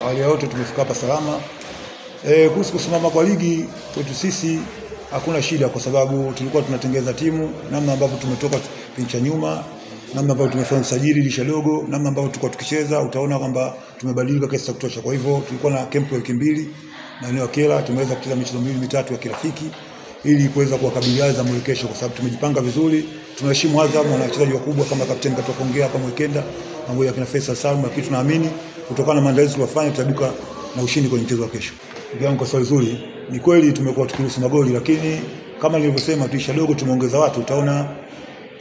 Hali yote tumefika hapa salama. Kuhusu kusimama kwa ligi kwetu sisi hakuna shida, kwa sababu tulikuwa tunatengeza timu, namna ambavyo tumetoka pincha nyuma, namna ambavyo tumefanya usajili lisha dogo, namna ambavyo tulikuwa tukicheza, utaona kwamba tumebadilika kiasi cha kutosha. Kwa hivyo tulikuwa na camp wiki mbili na eneo Kela, tumeweza kucheza michezo miwili mitatu ya kirafiki ili kuweza kuwakabiliana za mwekesho, kwa sababu tumejipanga vizuri. Tunaheshimu Azam na wachezaji wakubwa kama kapteni katoka kuongea hapa Mwekenda pamoja na Faisal Salum, lakini tunaamini kutokana na maandalizi tuliyofanya tutaibuka na ushindi kwenye mchezo wa kesho. Ndio swali zuri. Ni kweli tumekuwa tukiruhusu magoli, lakini kama nilivyosema tuisha dogo tumeongeza watu, utaona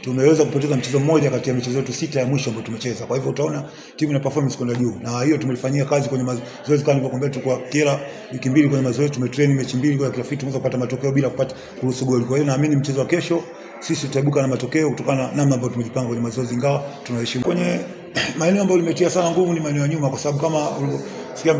tumeweza kupoteza mchezo mmoja kati ya michezo yetu 6 ya mwisho ambayo tumecheza. Kwa hivyo utaona timu ina performance kwenda juu. Na hiyo tumelifanyia kazi kwenye mazoezi kama nilivyokuambia, tulikuwa kila wiki mbili kwenye mazoezi, tumetrain mechi mbili kwa kirafiki, tumeweza kupata matokeo bila kupata kuruhusu goli. Kwa hiyo naamini mchezo wa kesho sisi tutaibuka na matokeo kutokana na namna ambayo tumejipanga kwenye mazoezi, ingawa tunaheshimu. Kwenye maeneo ambayo limetia sana nguvu ni maeneo ya nyuma, kwa sababu kama sikia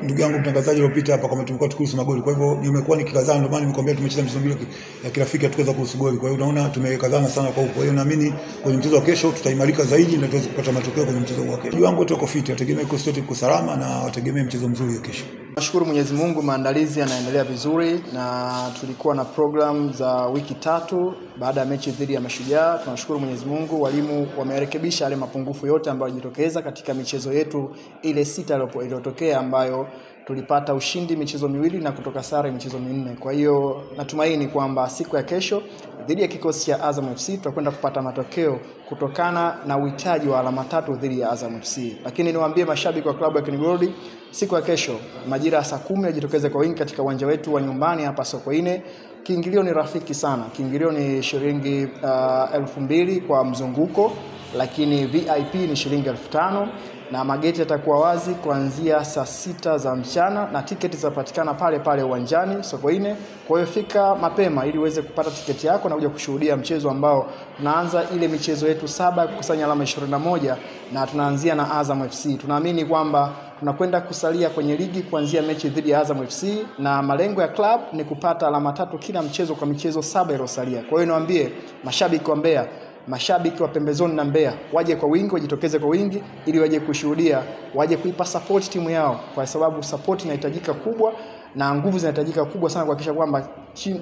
ndugu yangu mtangazaji aliyopita hapa kama tulikuwa tukuruhusu magoli. Kwa hivyo nimekuwa nikikazana, ndio maana nimekwambia tumecheza mchezo mbili ya kirafiki hatuweza kuruhusu goli. Kwa hiyo unaona tumekazana sana kwa huko. Kwa hiyo naamini kwenye mchezo wa kesho tutaimarika zaidi na tuweze kupata matokeo kwenye mchezo wa kesho. Ndugu yangu wote wako fit, wategemee kosi yote iko salama na wategemee mchezo mzuri wa kesho. Nashukuru Mwenyezi Mungu, maandalizi yanaendelea vizuri na tulikuwa na program za wiki 3 baada ya mechi dhidi ya Mashujaa. Tunashukuru Mwenyezi Mungu, walimu wamerekebisha yale mapungufu yote ambayo yajitokeza katika michezo yetu ile 6 iliyotokea, ambayo tulipata ushindi michezo miwili na kutoka sare michezo minne. Kwa hiyo natumaini kwamba siku ya kesho dhidi ya kikosi cha Azam FC tutakwenda kupata matokeo kutokana na uhitaji wa alama 3 dhidi ya Azam FC. Lakini niwaambie mashabiki wa klabu ya Kinigorodi, siku ya kesho majira ya saa 10 wajitokeze kwa wingi katika uwanja wetu wa nyumbani hapa Sokoine. Kiingilio ni rafiki sana. Kiingilio ni shilingi 2,000 kwa mzunguko, lakini VIP ni shilingi 5,000 na mageti yatakuwa wazi kuanzia saa 6 za mchana na tiketi zitapatikana pale pale uwanjani Sokoine. Kwa hiyo fika mapema ili uweze kupata tiketi yako na uje kushuhudia mchezo ambao tunaanza ile michezo yetu 7 kukusanya alama 21 na tunaanzia na Azam FC. Tunaamini kwamba tunakwenda kusalia kwenye ligi kuanzia mechi dhidi ya Azam FC na malengo ya club ni kupata alama 3 kila mchezo kwa michezo 7 iliyosalia. Kwa hiyo niwaambie mashabiki wa Mbeya, mashabiki wa pembezoni na Mbeya waje kwa wingi, wajitokeze kwa wingi ili waje kushuhudia, waje kuipa support timu yao, kwa sababu support inahitajika kubwa na nguvu zinahitajika kubwa sana kuhakikisha kwamba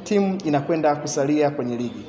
timu inakwenda kusalia kwenye ligi.